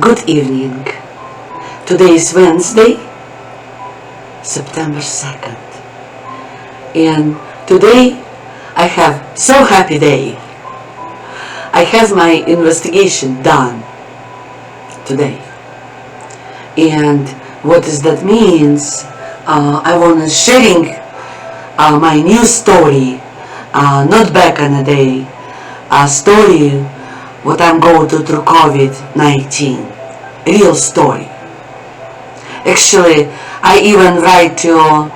Good evening. Today is Wednesday, September 2nd. And today I have so happy day. I have my investigation done today. And what does that means? I want to sharing my new story, not back in the day, a story what I'm going through COVID-19, real story. Actually, I even write to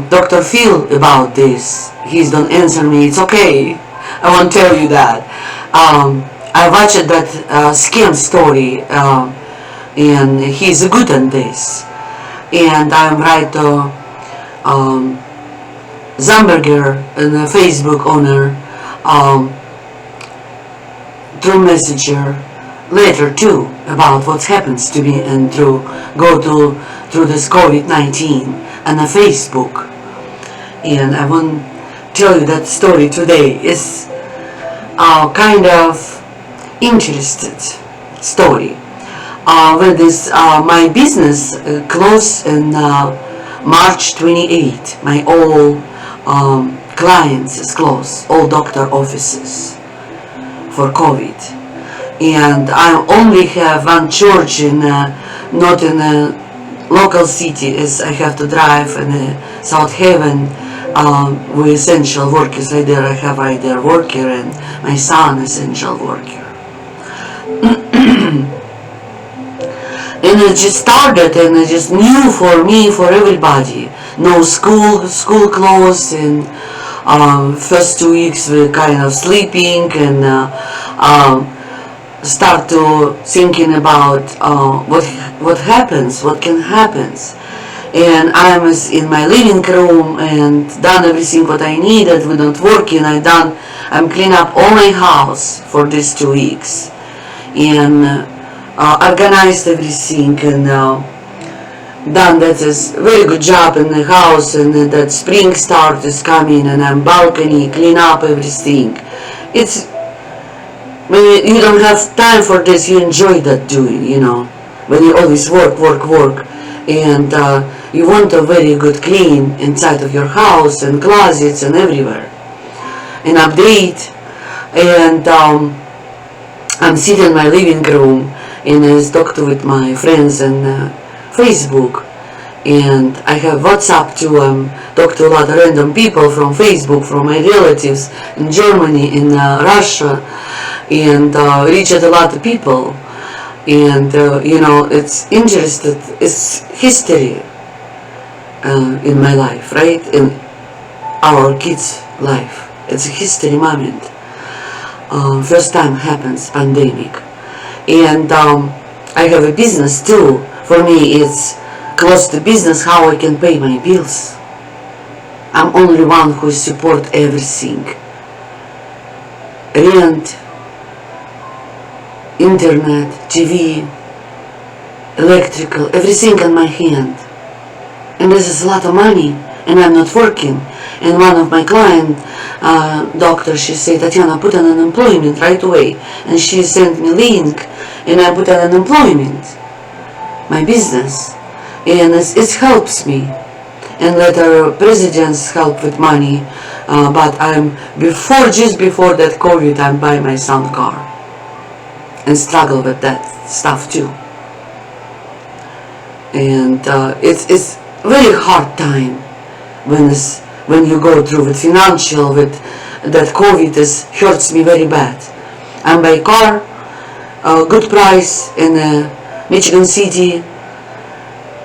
Dr. Phil about this. He don't answer me. It's okay. I won't tell you that. I watched that scam story, and he's good on this. And I'm write to Zamberger, a Facebook owner, through Messenger later too about what happens to me and through this COVID-19 and a Facebook. And I want to tell you that story today. It's kind of interested story. When this my business closed in March 28, my all clients is closed, all doctor offices for COVID, and I only have one church in not in a local city, as I have to drive in South Haven with essential workers. I have right there worker and my son essential worker. And it just started, and it just new for me, for everybody. No school closed, and first 2 weeks we kind of sleeping and start to thinking about what happens, what can happen. And I'm in my living room and done everything what I needed. We're not working. I'm clean up all my house for these 2 weeks and organized everything and done that is very good job in the house, and that spring start is coming and I'm balcony, clean up everything. It's when you don't have time for this, you enjoy that doing, when you always work and you want a very good clean inside of your house and closets and everywhere and update. And I'm sitting in my living room and I talked with my friends and Facebook, and I have WhatsApp to talk to a lot of random people from Facebook, from my relatives in Germany, in Russia, and reach out a lot of people. And it's interesting. It's history in my life, right? In our kids' life, it's a history moment. First time happens pandemic, and I have a business too. For me, it's close to business how I can pay my bills. I'm only one who support everything. Rent, internet, TV, electrical, everything in my hand. And this is a lot of money, and I'm not working. And one of my client, doctor, she said, Tatiana, put on unemployment right away. And she sent me link, and I put on unemployment. My business, and it helps me, and later presidents help with money, but just before that COVID, I'm buying my son car and struggle with that stuff too. And it's very hard time when you go through with financial, with that COVID hurts me very bad. I'm buy car, good price in Michigan City,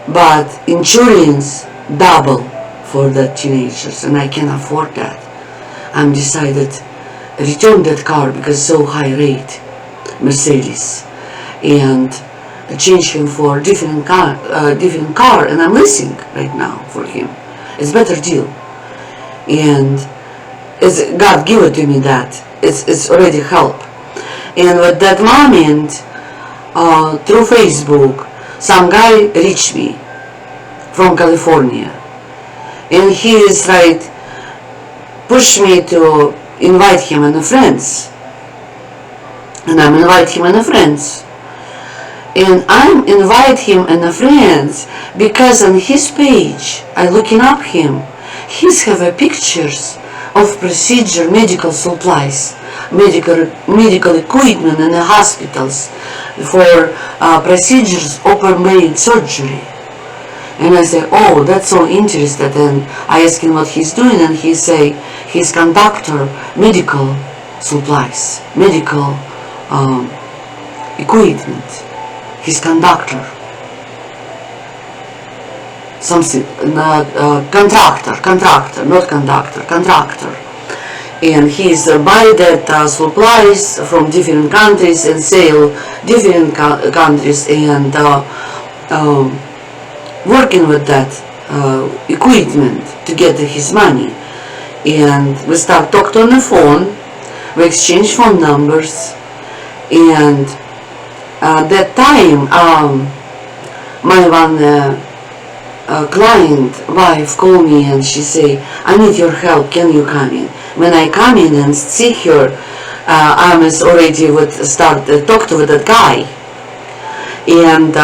but insurance double for the teenagers, and I can't afford that. I'm decided return that car because so high rate, Mercedes, and change him for different car, and I'm leasing right now for him. It's better deal, and God give it to me that it's already help. And with that moment, through Facebook, some guy reached me from California, and he is push me to invite him and the friends, and I'm invite him and the friends, And I'm invite him and a friends because on his page, I looking up him, he's have a pictures of procedure, medical supplies, medical equipment in the hospitals for procedures, open surgery. And I say, oh, that's so interesting. And I ask him what he's doing, and he say he's conductor, medical supplies, medical equipment. He's conductor. Something, contractor. And he's buy that supplies from different countries and sell different countries and working with that equipment to get his money. And we start talking on the phone, we exchange phone numbers, and that time my one client wife called me and she say, I need your help, can you come in? When I come in and see her, I was already would start talk to that guy, and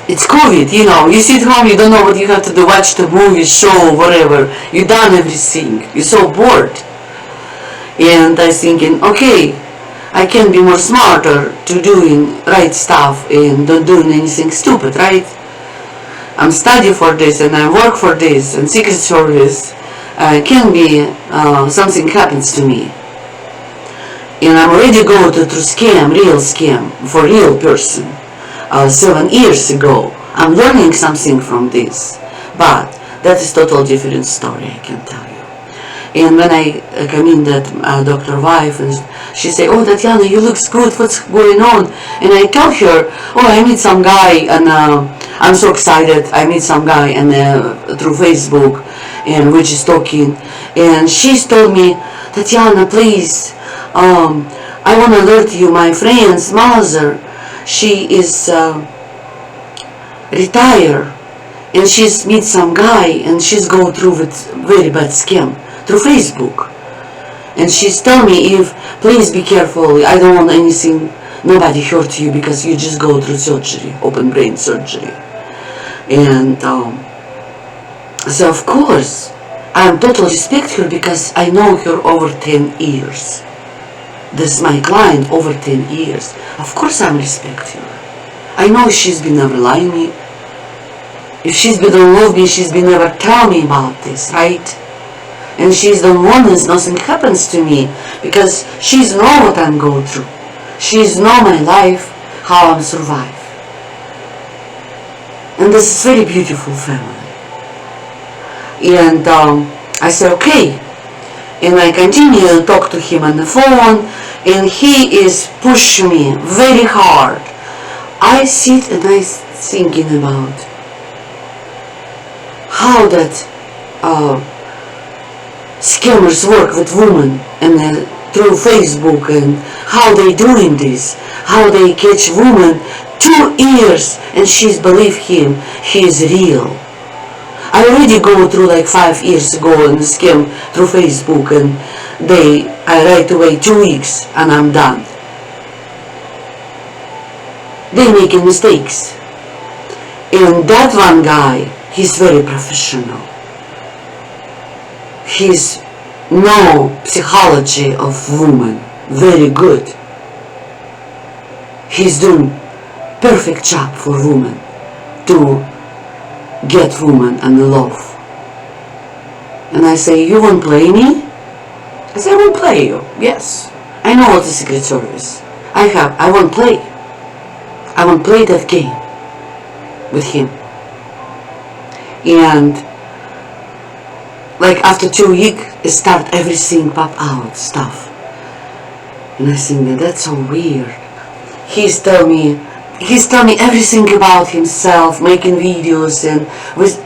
it's COVID, you know, you sit home, you don't know what you have to do, watch the movie, show, whatever, you done everything, you're so bored. And I thinking, okay, I can be more smarter to doing right stuff and not doing anything stupid, right? I'm studying for this and I work for this, and Secret Service can be something happens to me. And I'm already go to scam, real scam, for real person. 7 years ago. I'm learning something from this, but that is totally different story, I can tell you. And when I come in that doctor wife, and she say, oh, Tatiana, you look good, what's going on? And I tell her, oh, I meet some guy, and I'm so excited, I meet some guy and through Facebook, and we're just talking, and she's told me, Tatiana, please, I want to alert you, my friend's mother, she is retired, and she's meet some guy, and she's go through with very bad scam through Facebook. And she's tell me, if please be careful, I don't want anything, nobody hurt you, because you just go through surgery, open brain surgery. And so of course I totally respect her, because I know her over 10 years. This is my client over 10 years. Of course I respect her. I know she's been never lying me. If she's been don't love me, she's been never tell me about this, right? And she's the one that nothing happens to me, because she's know what I'm going through. She's know my life, how I'm survive. And this is very beautiful family. And I said, okay. And I continue to talk to him on the phone, and he is pushing me very hard. I sit and I thinking about how that scammers work with women and through Facebook, and how they doing this, how they catch women 2 years and she's believe him, he is real. I already go through like 5 years ago and scam through Facebook, and I right away 2 weeks and I'm done. They making mistakes. And that one guy, he's very professional. He's know psychology of woman very good. He's doing perfect job for women to get woman and love. And I say, you won't play me? I say, I won't play you. Yes, I know what the Secret Service. I won't play. I won't play that game with him. And like after 2 weeks, it start everything pop out stuff. And I think that's so weird. He's tell me everything about himself, making videos, and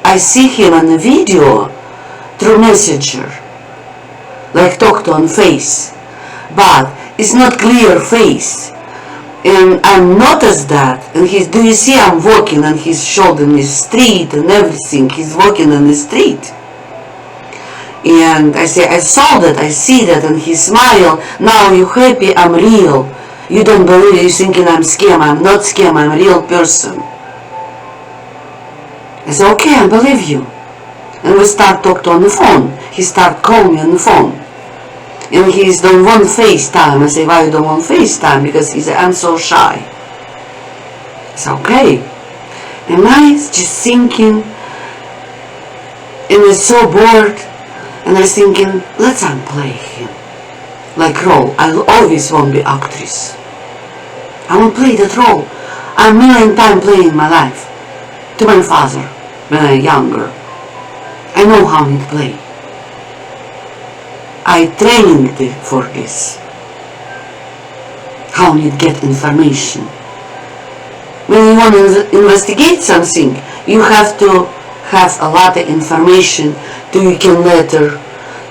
I see him on the video through Messenger, like talk to on face, but it's not clear face. And I noticed that, and do you see I'm walking and he's showing the street and everything, he's walking on the street. And I say, I saw that, I see that, and he smile, now you happy, I'm real. You don't believe it, you're thinking I'm scam. I'm not scam, I'm a real person. I said, okay, I believe you. And we start talking on the phone. He start calling me on the phone. And he don't want FaceTime. I say, why you don't want FaceTime? Because he said, I'm so shy. I said, okay. And I was just thinking, and I was so bored, and I was thinking, let's unplay him. Like role. I always want to be actress. I want to play that role. I'm a million times playing in my life. To my father, when I was younger. I know how to play. I trained for this. How you get information. When you want to investigate something, you have to have a lot of information so you can later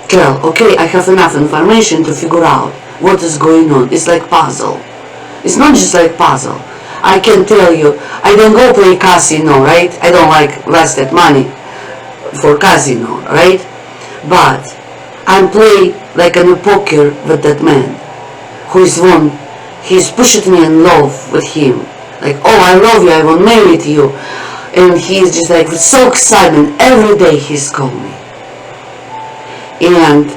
tell, okay, I have enough information to figure out what is going on. It's like puzzle. It's not just like puzzle. I can tell you, I don't go play casino, right? I don't like wasted money for casino, right? But I play like in a poker with that man who is one. He's pushing me in love with him. Like, oh, I love you, I will marry you. And he's just like so excited. Every day he's calling me. And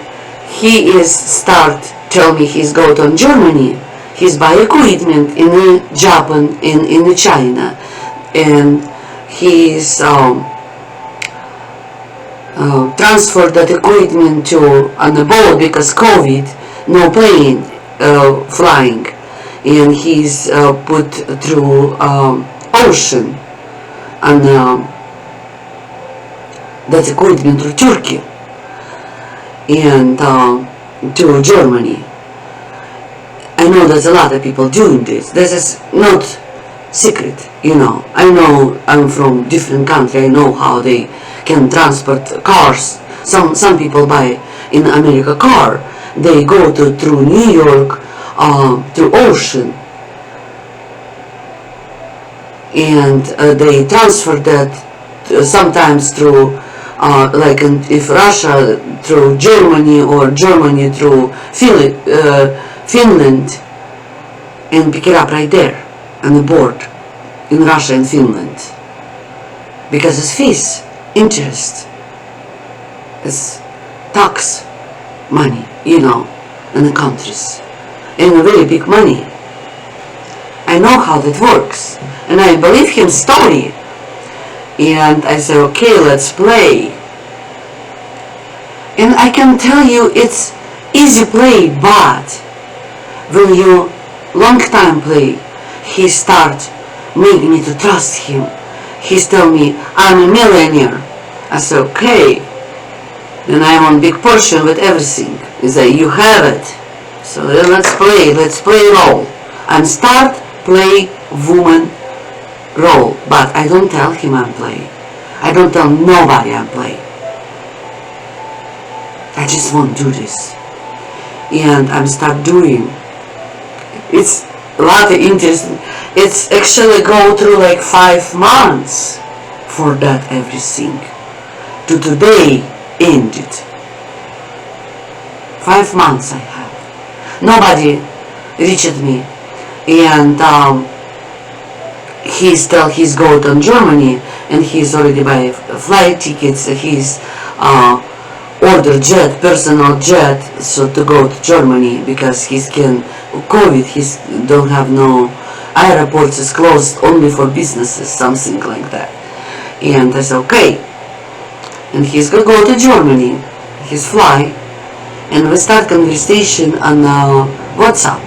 he is start tell me he's go to Germany. He's buy equipment in Japan, in China. And he's transferred that equipment to on the boat because COVID, no plane flying. And he's put through ocean and that equipment to Turkey and to Germany. I know there's a lot of people doing this. This is not secret, you know. I know I'm from different country. I know how they can transport cars. Some people buy in America car. They go through New York, through ocean, and they transfer that sometimes through like if Russia through Germany or Germany through Finland, and pick it up right there on the board in Russia and Finland, because it's fees, interest, it's tax money, you know, in the countries, and a very big money. I know how that works, and I believe him story. And I said, okay, let's play. And I can tell you it's easy play, but when you long time play, he start making me to trust him. He's telling me, I'm a millionaire. I said, okay. Then I'm on big portion with everything. He said, you have it. So then let's play role. And start play woman role, but I don't tell him I'm play. I don't tell nobody I'm play. I just won't do this. And I'm start doing. It's a lot of interest. It's actually go through like 5 months for that everything. To today ended. 5 months I have. Nobody reached me. And he's go to Germany, and he's already buy flight tickets. He's ordered jet, personal jet, so to go to Germany because he's can COVID. He's don't have no airports is closed only for businesses, something like that. And I said okay, and he's gonna go to Germany. He's fly, and we start conversation on WhatsApp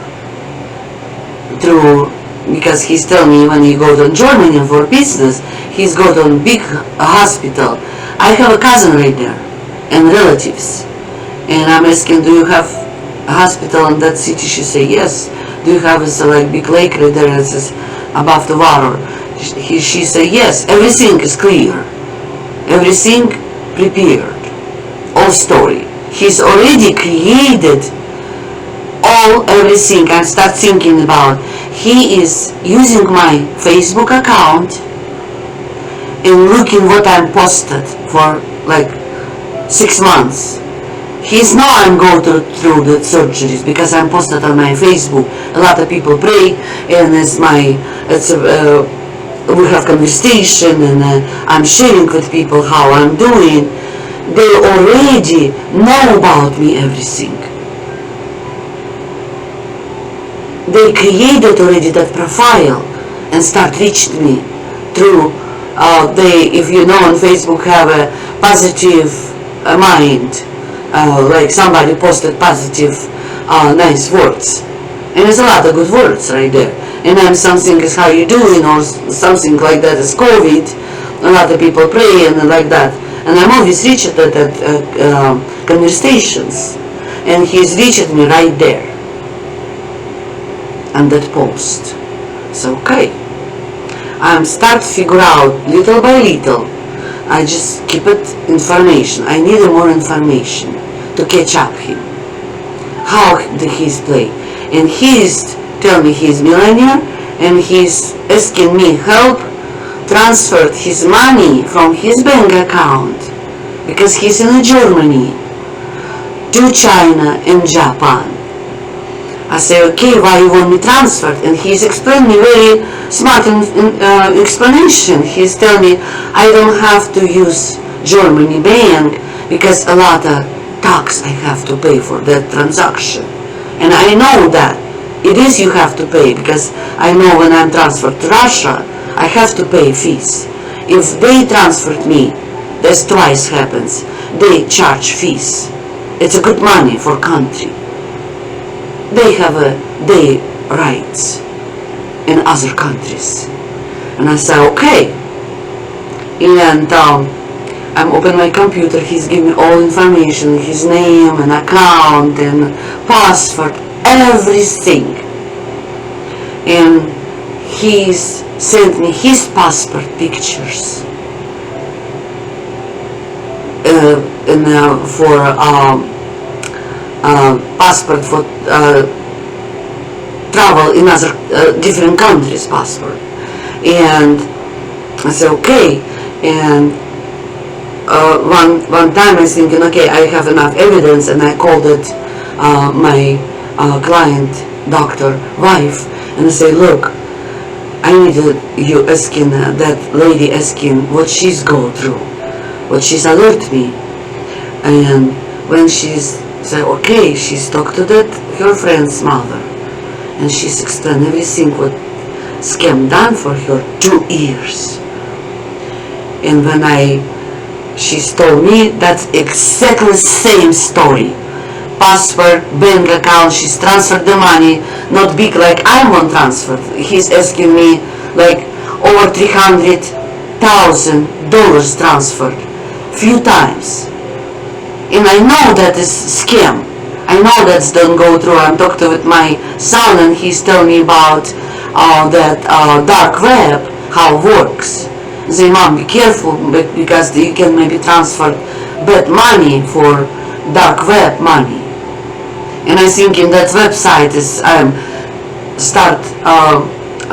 through. Because he's telling me when he go to Germany for business, he's go to a big hospital. I have a cousin right there and relatives, and I'm asking, do you have a hospital in that city? She say yes. Do you have a like big lake right there and it says above the water? She say yes. Everything is clear, everything prepared, all story. He's already created everything. I start thinking about. He is using my Facebook account and looking what I posted for like 6 months. He's now I'm going through the surgeries because I'm posted on my Facebook. A lot of people pray, and we have conversation, and I'm sharing with people how I'm doing. They already know about me everything. They created already that profile and start reaching me through. If you know, on Facebook have a positive mind. Like somebody posted positive, nice words, and there's a lot of good words right there. And then something is how you doing, or something like that is COVID. A lot of people pray and like that. And I'm always reached at conversations, and he's reached me right there on that post. So okay, I'm start to figure out little by little. I just keep it information. I need more information to catch up him. How he's play, and he's tell me he's millionaire, and he's asking me help transferred his money from his bank account because he's in Germany to China and Japan. I say, okay, why you want me transferred? And he's explaining me very smart explanation. He's telling me I don't have to use Germany bank because a lot of tax I have to pay for that transaction. And I know that it is you have to pay because I know when I'm transferred to Russia, I have to pay fees. If they transferred me, that's twice happens. They charge fees. It's a good money for country. They have their rights in other countries. And I say, okay. And I'm open my computer, he's giving me all information, his name and account and password, everything. And he's sent me his passport pictures for passport for travel in other different countries passport. And I said okay. And one time I was thinking, okay, I have enough evidence, and I called it my client doctor wife, and I say, look, I needed you asking that lady asking what she's go through, what she's alert me. And when she's said okay, she's talked to that her friend's mother, and she's explained everything what scam done for her 2 years. And when she's told me that's exactly same story. Password, bank account, she's transferred the money, not big like I want transferred. He's asking me like over $300,000 transferred few times. And I know that is scam. I know that's don't go through. I'm talking with my son, and he's telling me about that dark web, how it works. I say, Mom, be careful because you can maybe transfer bad money for dark web money. And I think in that website is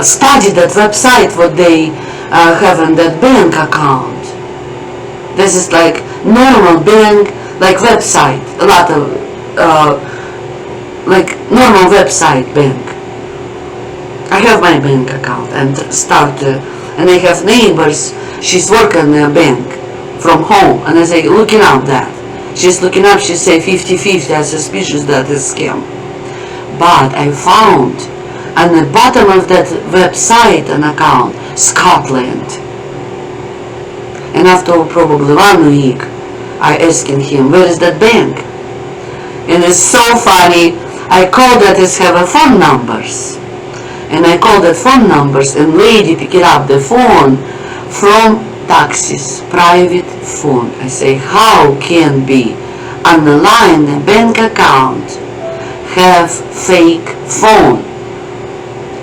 study that website what they have in that bank account. This is like normal bank, like website, a lot of like normal website bank. I have my bank account and and I have neighbors. She's working in a bank from home, and I say, looking up that. She's looking up, she say 50-50, I'm suspicious that is scam. But I found on the bottom of that website an account, Scotland. And after probably 1 week, I asking him, where is that bank? And it's so funny, I called that it have a phone numbers. And I called that phone numbers, and lady picked up the phone from taxis, private phone. I say, how can be on the line the bank account have fake phone?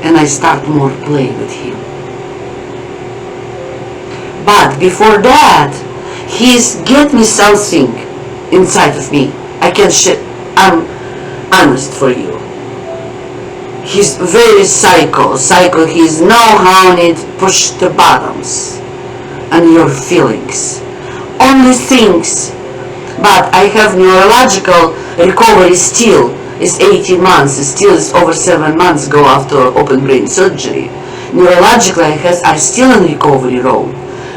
And I start more play with him. But before that, he's get me something inside of me. I can share. I'm honest for you. He's very psycho. He's know how to push the buttons on your feelings. Only things but I have neurological recovery still. It's 18 months, it still is over 7 months ago after open brain surgery. Neurologically, I still in recovery road.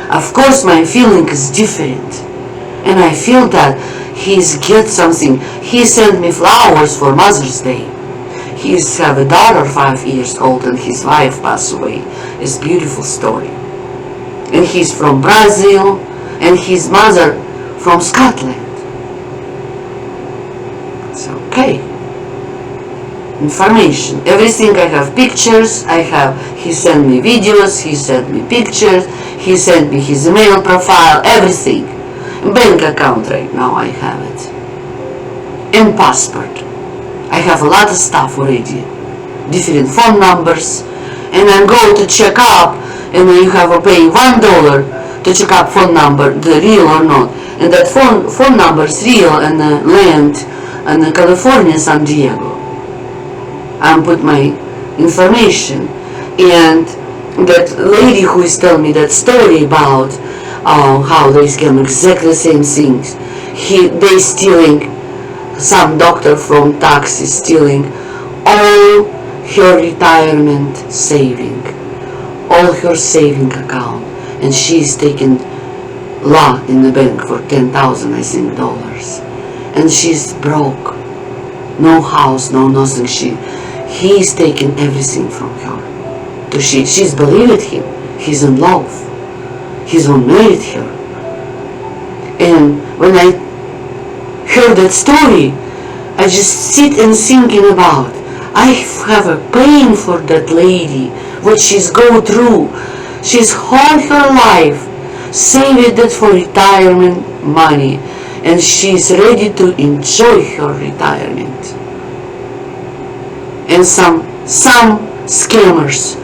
Of course, my feeling is different, and I feel that he's get something. He sent me flowers for Mother's Day. He's have a daughter 5 years old, and his wife passed away. It's a beautiful story. And he's from Brazil, and his mother from Scotland. It's okay. Information, everything. I have pictures, he sent me videos, he sent me pictures, he sent me his email profile, everything. Bank account right now I have it. And passport. I have a lot of stuff already. Different phone numbers. And I'm going to check up, and you have to pay $1 to check up phone number, the real or not. And that phone number is real, and land in California, San Diego. I put my information, and that lady who is telling me that story about how they scam exactly the same things. They stealing, some doctor from taxi stealing all her retirement saving, all her saving account, and she's taking lot in the bank for 10,000 I think dollars, and she's broke, no house, no nothing. He's taking everything from her. She's believed him. He's in love. He's married her. And when I heard that story, I just sit and thinking about, I have a pain for that lady, what she's going through. She's all her life saved it for retirement money, and she's ready to enjoy her retirement. And some scammers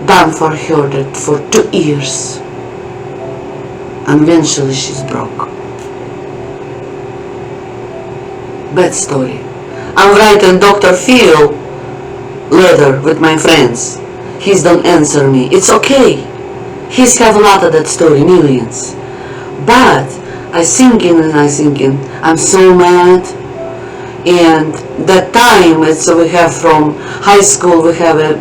done for her that for 2 years, and eventually she's broke. Bad story. I'm writing Dr. Phil letter with my friends. He's don't answer me. It's okay. He's have a lot of that story, millions. But I'm thinking, I'm so mad. And that time, so we have from high school, we have a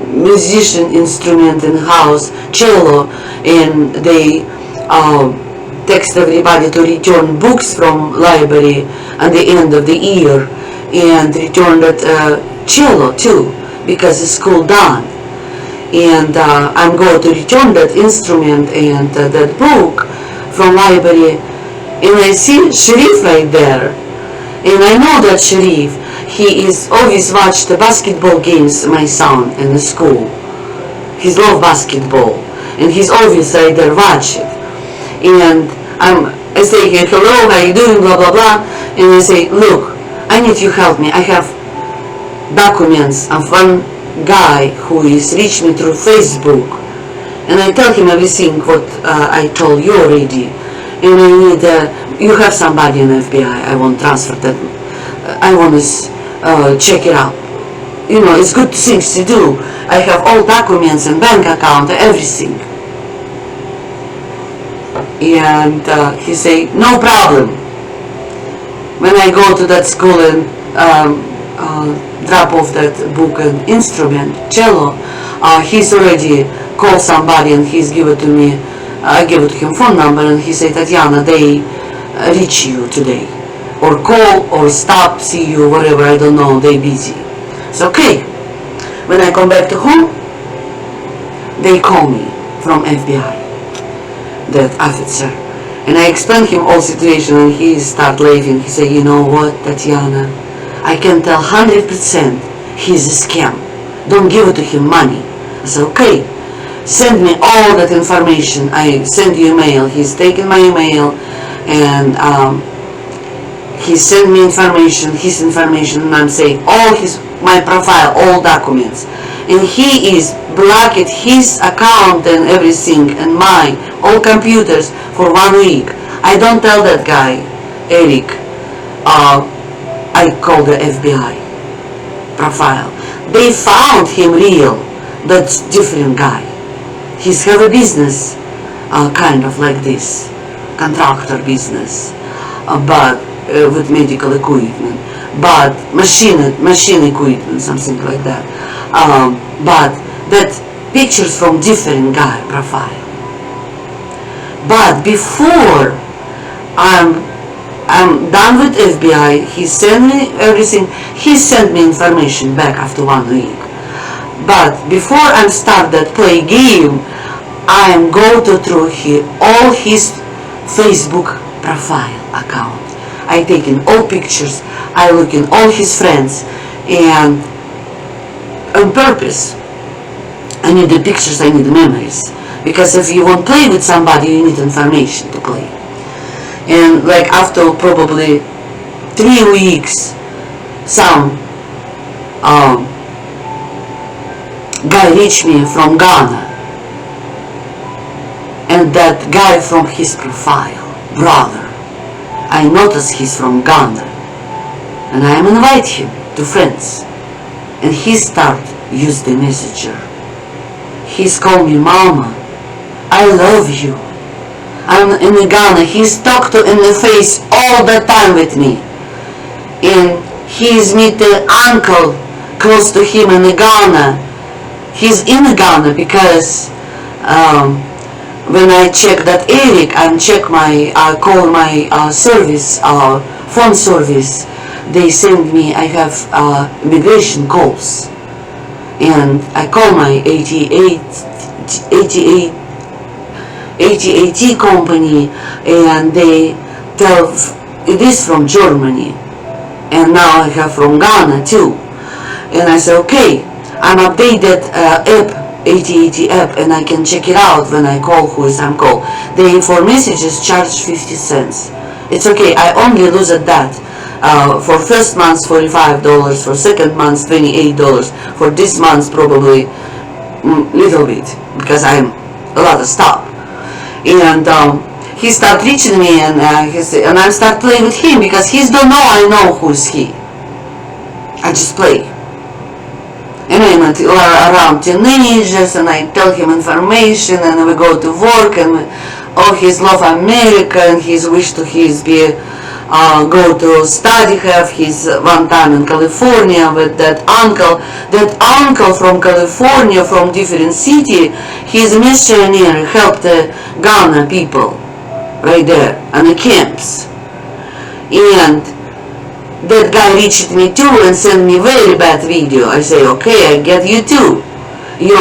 musician instrument in house, cello, and they text everybody to return books from library at the end of the year, and return that cello too, because it's school done. And I'm going to return that instrument and that book from library, and I see Sharif right there. And I know that Sharif, he is always watch the basketball games, my son, in the school. He love basketball, and he's always right there watch it. And I say, hello, how you doing, blah, blah, blah. And I say, look, I need you help me. I have documents of one guy who is reached me through Facebook. And I tell him everything what I told you already. And I need, you have somebody in FBI, I want to transfer that, I want to check it out. You know, it's good things to do. I have all documents and bank account, everything. And he say, no problem. When I go to that school and drop off that book and instrument, cello, he's already called somebody and he's give it to me. I give it to him phone number, and he said, Tatiana, they reach you today, or call or stop, see you, whatever, I don't know, they busy. It's okay. When I come back to home, they call me from FBI, that officer, and I explain him all situation, and he start laughing. He say, you know what, Tatiana, I can tell 100% he's a scam. Don't give it to him money. I said, okay. Send me all that information. I send you email. He's taken my email, and he sent me his information, and I'm saying all my profile, all documents, and he is blocked his account and everything, and mine, all computers for 1 week. I don't tell that guy, Eric. I call the FBI profile. They found him real, but different guy. He's have a business kind of like this, contractor business, but with medical equipment, but machine equipment, something like that. But that pictures from different guy profile. But before I'm done with FBI, he sent me everything. He sent me information back after 1 week. But before I start that play game, I am go to through all his Facebook profile account. I take in all pictures. I look in all his friends, and on purpose. I need the pictures. I need the memories. Because if you won't play with somebody, you need information to play. And like after probably 3 weeks, some guy reached me from Ghana, and that guy from his profile, brother, I noticed he's from Ghana, and I invite him to friends, and he start use the messenger. He's called me Mama, I love you. I'm in Ghana. He's talked to in the face all the time with me. And he's meet the uncle close to him in Ghana. He's in Ghana because when I check that Eric and check my call my service, phone service, they send me, I have immigration calls. And I call my 88 company, and they tell it is from Germany, and now I have from Ghana too. And I say, okay, I'm updated app, 8080 app, and I can check it out when I call who is I'm call. They for messages charge 50 cents. It's okay, I only lose at that. For first month $45, for second month $28, for this month probably little bit, because I'm a lot of stuff. And he start reaching me, and I start playing with him, because he don't know I know who's he. I just play. And I'm around teenagers, and I tell him information, and we go to work, and he's love America, and his wish to his be go to study, have his one time in California with that uncle from California, from different city. He's a missionary, helped the Ghana people right there and the camps. And that guy reached me too and sent me very bad video. I say, okay, I get you too. You're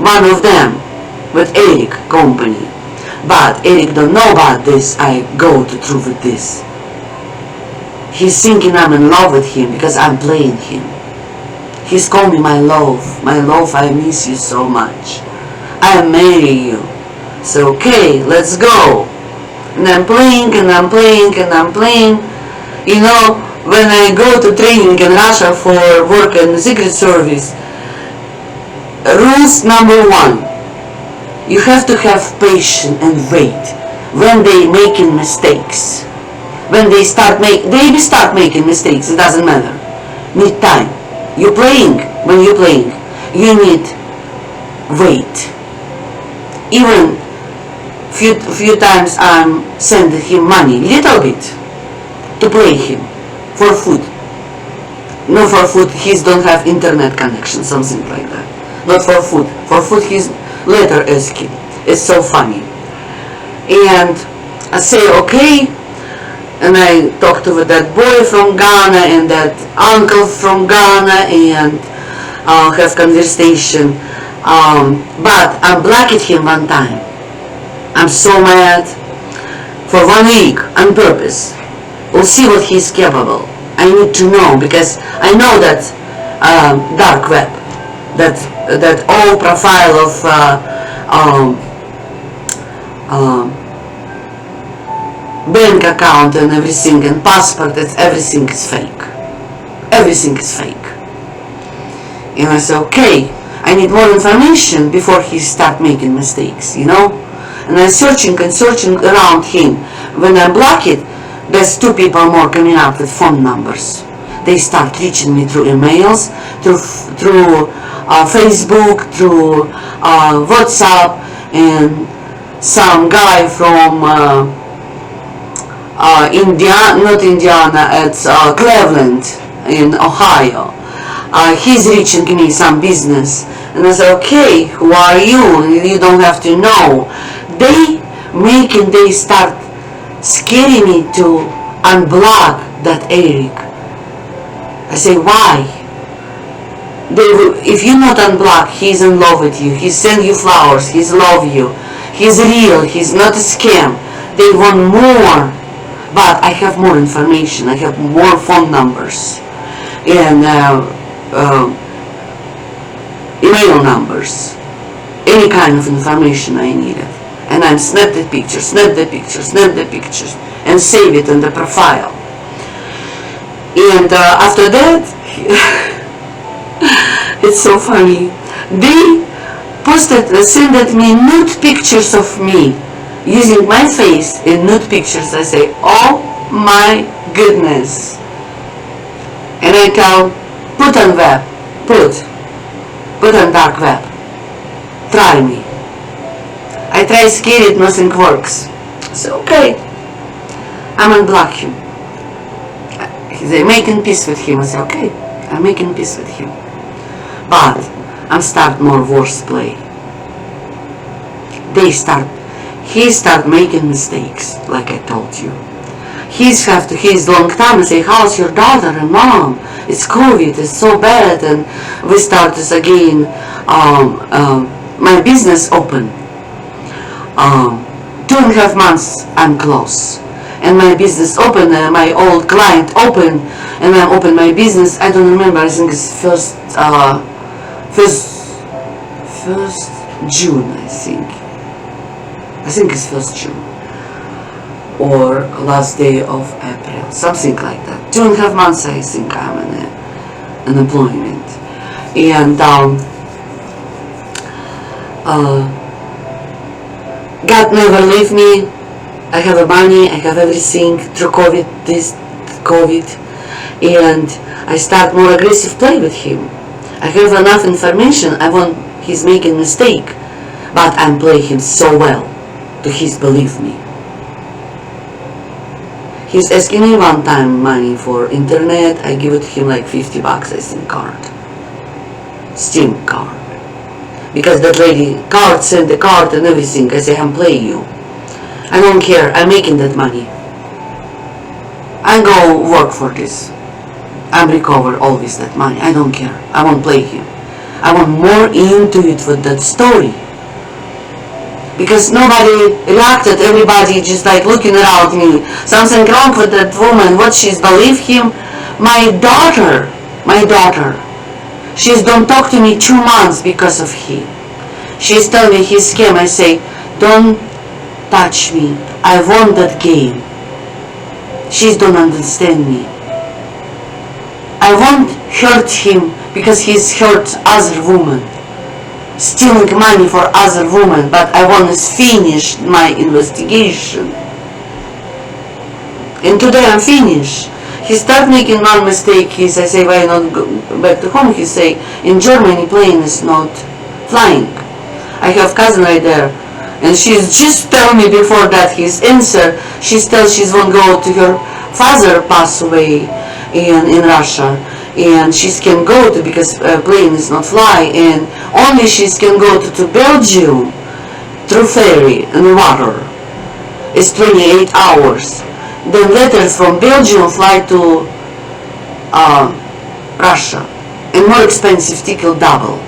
one of them with Eric company. But Eric don't know about this. I go to through with this. He's thinking I'm in love with him because I'm playing him. He's called me my love, I miss you so much. I marry you. So okay, let's go. And I'm playing, and I'm playing, and I'm playing. You know, when I go to training in Russia for work in the Secret Service, rules number 1, you have to have patience and wait when they making mistakes. When they start making mistakes, it doesn't matter. Need time. You're playing, when you're playing, you need wait. Even few times I'm sending him money, little bit, to play him, for food. No, for food, he don't have internet connection, something like that. Not for food. For food, he's later asking. It's so funny. And I say, okay, and I talked with that boy from Ghana and that uncle from Ghana, and have conversation. But I blocked him one time. I'm so mad. For 1 week, on purpose. We'll see what he's capable. I need to know, because I know that dark web, that old profile of bank account and everything, and passport, everything is fake. Everything is fake. And I said, okay, I need more information before he start making mistakes, you know? And I'm searching and searching around him. When I block it, there's 2 people more coming up with phone numbers. They start reaching me through emails, through Facebook, through WhatsApp, and some guy from not Indiana, it's Cleveland in Ohio. He's reaching me some business, and I said, okay, who are you? You don't have to know. They start scaring me to unblock that Eric. I say, why? If you not unblock, he's in love with you. He send you flowers. He's love you. He's real. He's not a scam. They want more, but I have more information. I have more phone numbers and email numbers, any kind of information I needed. And I snap the pictures, and save it in the profile. And after that, it's so funny. They sent me nude pictures of me using my face in nude pictures. I say, oh my goodness. And I tell, put on web, put on dark web, try me. I try scare it, nothing works. So okay, I'm unblock him. They're making peace with him. I say, okay, I'm making peace with him. But I'm start more worse play. He start making mistakes, like I told you. He's long time and say, how's your daughter and mom? It's COVID, it's so bad. And we start this again, my business open. 2.5 months I'm close. And my business open, my old client open, and I open my business. I don't remember, I think it's first June, I think it's 1st June or last day of April, something like that. 2.5 months I think I'm in employment. And God never leave me. I have money, I have everything through COVID, and I start more aggressive play with him. I have enough information. He's making mistake, but I'm playing him so well to his believe me. He's asking me one time money for internet. I give it to him like $50, I think, Steam card. Because that lady sent the card and everything. I say, I'm playing you. I don't care, I'm making that money. I go work for this. I'm recover always that money. I don't care. I won't play him. I want more into it with that story. Because nobody reacted, everybody just like looking around me. Something wrong with that woman, what she's believe him. My daughter, she's don't talk to me 2 months because of him. She's telling me he's scam. I say, don't touch me. I want that game. She don't understand me. I won't hurt him because he's hurt other woman, stealing money for other woman, but I want to finish my investigation. And today I'm finished. He start making one mistake. I say, why not go back to home? He say, in Germany plane is not flying. I have cousin right there. And she's just tell me before that his answer, she tells she's won't go to her father pass away in Russia, and she can go to because plane is not fly, and only she can go to Belgium through ferry and water. It's 28 hours. Then later from Belgium fly to Russia, and more expensive ticket double.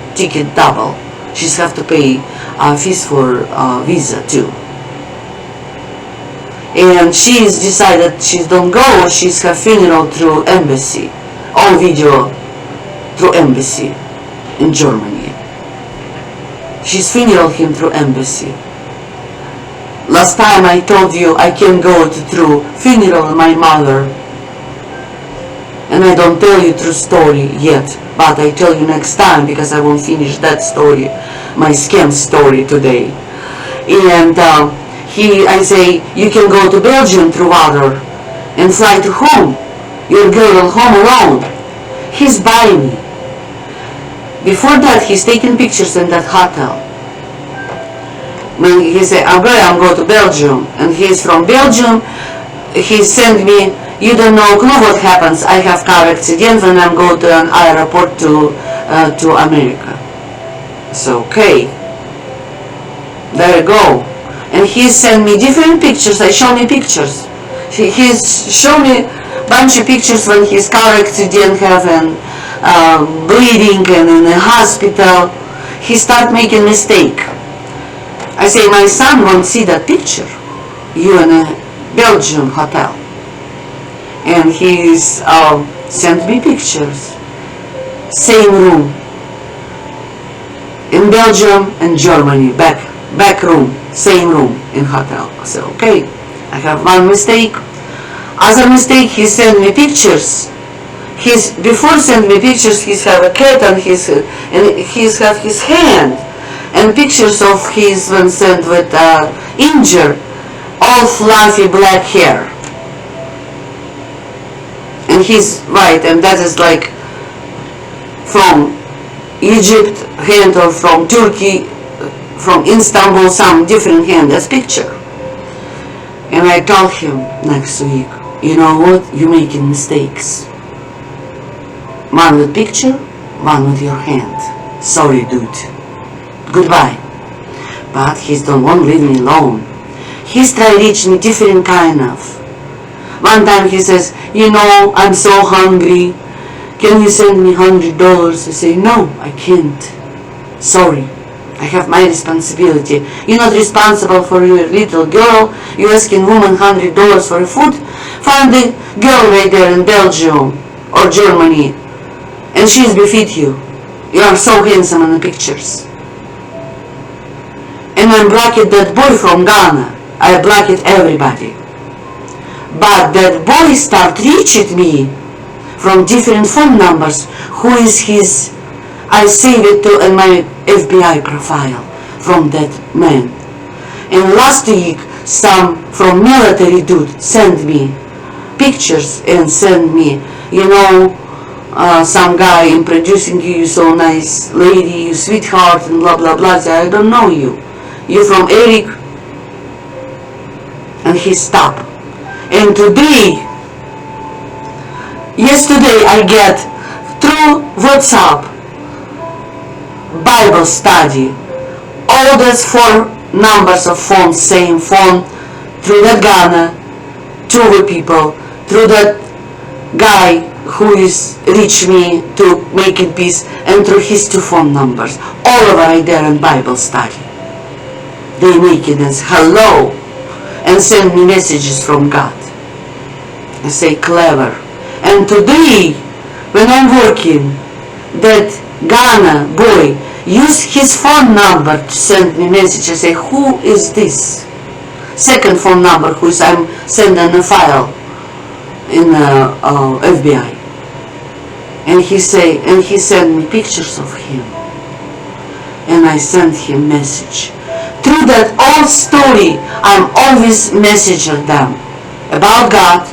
She's have to pay fees for visa too. And she's decided she don't go. She's her funeral through embassy, all video through embassy in Germany. She's funeral him through embassy. Last time I told you I can go through funeral of my mother, and I don't tell you true story yet, but I tell you next time because I won't finish that story, my scam story today. And I say, you can go to Belgium through water and fly to home. Your girl home alone. He's buying me. Before that, he's taking pictures in that hotel. When he said, I'm going to Belgium, and he's from Belgium, he sent me, you don't know what happens. I have car accident when I'm going to an airport to America. So, okay, there you go. And he sent me different pictures. I show me pictures. He's show me bunch of pictures when his car accident having bleeding and in the hospital. He start making mistake. I say, my son won't see that picture. You in a Belgium hotel. And he's sent me pictures. Same room. In Belgium and Germany, back room, same room in hotel. I said, okay, I have one mistake. Other mistake, he sent me pictures. Before send me pictures, he's have a cat and he's have his hand, and pictures of his when sent with injured, all fluffy black hair. And he's right, and that is like from Egypt hand or from Turkey, from Istanbul, some different hand as picture. And I told him next week, you know what, you're making mistakes. One with picture, one with your hand. Sorry, dude. Goodbye. But he don't want to leave me alone. He's trying to reach me different kind of. One time he says, you know, I'm so hungry. Can you send me $100? I say, no, I can't. Sorry. I have my responsibility. You're not responsible for your little girl. You're asking woman $100 for food. Find the girl right there in Belgium or Germany. And she's befit you. You are so handsome in the pictures. And I blocked that boy from Ghana. I blocked everybody. But that boy start reaching me from different phone numbers. Who is his? I save it to in my FBI profile from that man. And last week, some from military dude sent me pictures and sent me, you know, some guy introducing you, you so nice lady, you sweetheart, and blah blah blah. I don't know you. You from Eric? And he stopped. And yesterday I get through WhatsApp Bible study. All those 4 numbers of phone, same phone, through that Ghana, 2 people, through that guy who is reach me to make it peace, and through his 2 phone numbers, all over right there in Bible study. They make it as hello and send me messages from God. I say clever. And today, when I'm working, that Ghana boy use his phone number to send me message. I say, who is this? Second phone number who is I'm sending a file in FBI. And he sent me pictures of him. And I sent him message. Through that old story, I'm always messaging them about God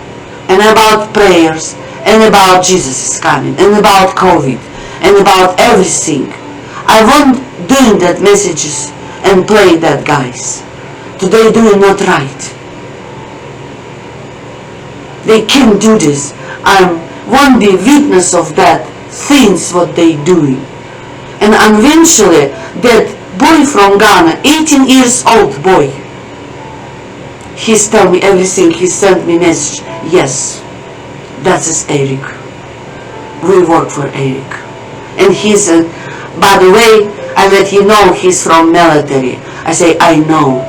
and about prayers and about Jesus is coming and about COVID and about everything. I won't doing that messages and play that guys. Today doing not right. They can't do this. I won't be witness of that things what they doing. And eventually that boy from Ghana, 18 years old boy, he's tell me everything. He sent me message. Yes, that is Eric. We work for Eric. And he's by the way, I let you know he's from military. I say, I know.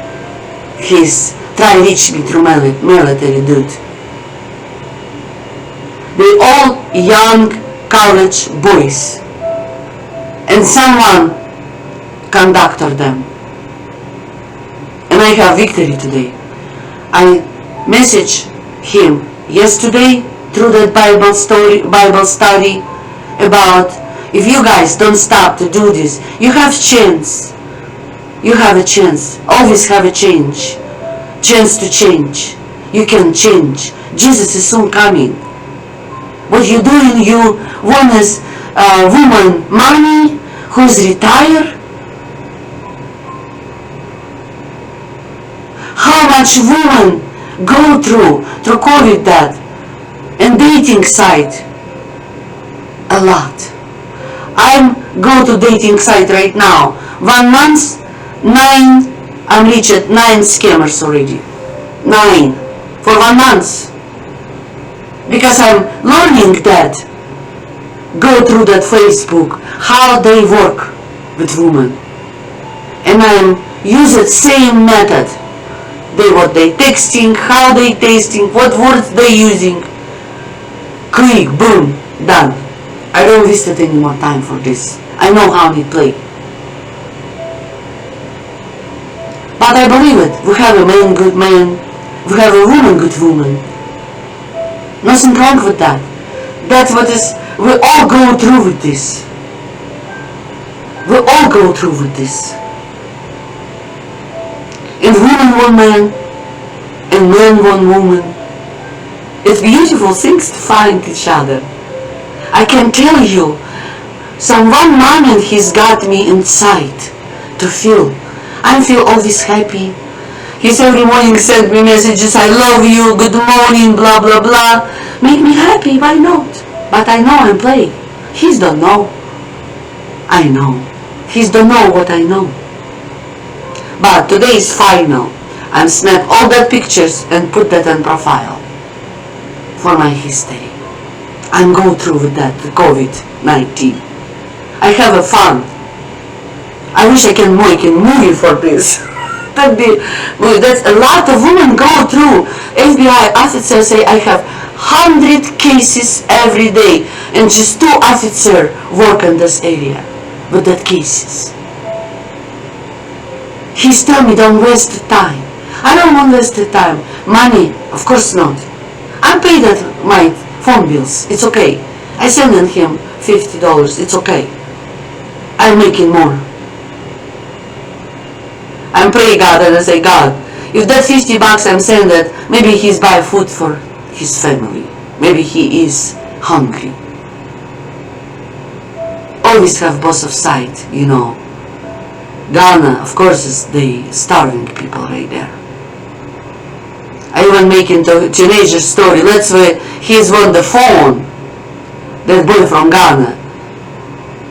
He's try to reach me through military dude. They all young college boys. And someone conducted them. And I have victory today. I messaged him yesterday through that Bible study about if you guys don't stop to do this, you have chance. You have a chance. Always have a change. Chance to change. You can change. Jesus is soon coming. What you doing? You want as woman money who's retired? much women go through COVID that, and dating site, a lot. I'm go to dating site right now. 1 month, 9, I'm reached 9 scammers already. 9 for 1 month. Because I'm learning that, go through that Facebook, how they work with women. And I'm use the same method. What they texting, how they texting, what words they using. Click, boom, done. I don't waste any more time for this. I know how they play. But I believe it. We have a man, good man. We have a woman, good woman. Nothing wrong with that. That's what is. We all go through with this. We all go through with this. And woman want man, and man want woman. It's beautiful things to find each other. I can tell you, one moment he's got me inside to feel. I feel always happy. He's every morning send me messages, I love you, good morning, blah blah blah. Make me happy, why not? But I know I'm playing. He don't know. I know. He don't know what I know. But today is final. I'm snap all that pictures and put that on profile for my history. I'm going through with that COVID-19. I have a fun. I wish I can make a movie for this. That's a lot of women go through. FBI officers say I have 100 cases every day, and just 2 officers work in this area with that cases. He's telling me don't waste the time. I don't want to waste the time. Money, of course not. I paid my phone bills. It's okay. I send him $50. It's okay. I'm making more. I'm praying God and I say, God, if that $50 I'm sending, maybe he's buy food for his family. Maybe he is hungry. Always have both of side, you know. Ghana, of course, is the starving people right there. I even making the teenager story. Let's say he's on the phone, that boy from Ghana.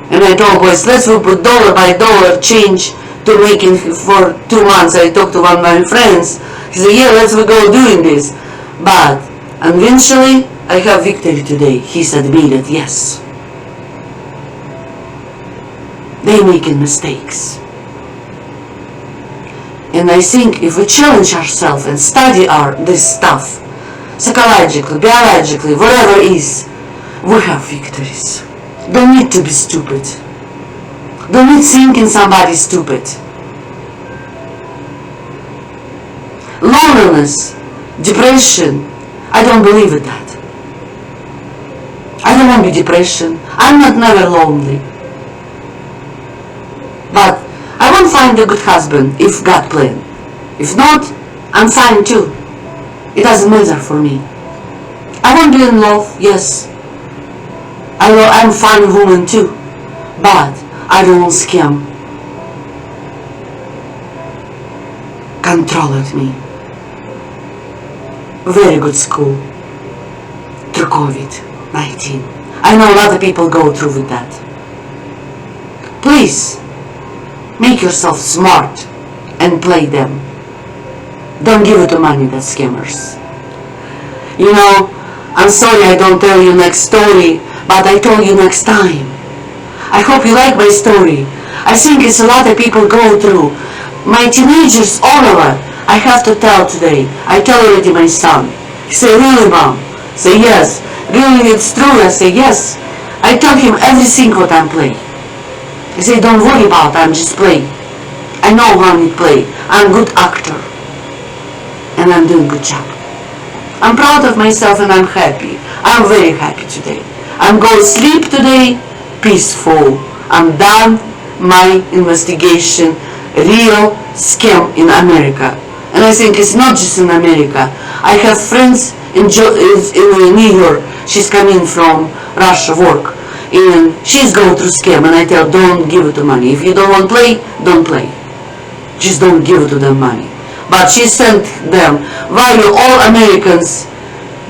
And I told boys, let's put dollar by dollar change to making for 2 months. I talked to one of my friends. He said, yeah, let's go doing this. But eventually, I have victory today. He's admitted, yes. They making mistakes. And I think if we challenge ourselves and study this stuff, psychologically, biologically, whatever it is, we have victories. Don't need to be stupid. Don't need thinking somebody's stupid. Loneliness, depression, I don't believe in that. I don't want to be depression. I'm not never lonely. But I won't find a good husband if God plan. If not, I'm fine too. It doesn't matter for me. I won't be in love, yes. I'm a fine woman too. But I don't want scam. Control at me. Very good school. Through COVID-19. I know a lot of people go through with that. Please, make yourself smart and play them. Don't give it to money, that scammers. You know, I'm sorry I don't tell you next story, but I told you next time. I hope you like my story. I think it's a lot of people go through. My teenagers, all of it, I have to tell today. I tell already my son. He say, really, mom? Say, yes. Really, it's true? I say, yes. I tell him everything what I'm playing. I say, don't worry about it, I'm just playing. I know how to play. I'm a good actor. And I'm doing a good job. I'm proud of myself and I'm happy. I'm very happy today. I'm going to sleep today, peaceful. I'm done my investigation, real scam in America. And I think it's not just in America. I have friends in New York. She's coming from Russia work. And she's going through scam, and I tell, don't give it to money. If you don't want to play, don't play. Just don't give it to them money. But she sent them, why you all Americans,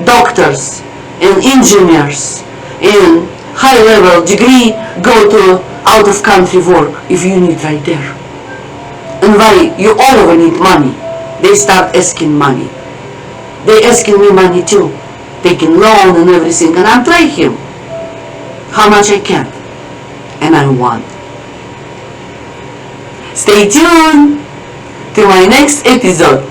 doctors and engineers in high-level degree go to out-of-country work if you need right there? And why you all over need money? They start asking money. They asking me money too, taking loan and everything, and I play him how much I can, and I won. Stay tuned to my next episode.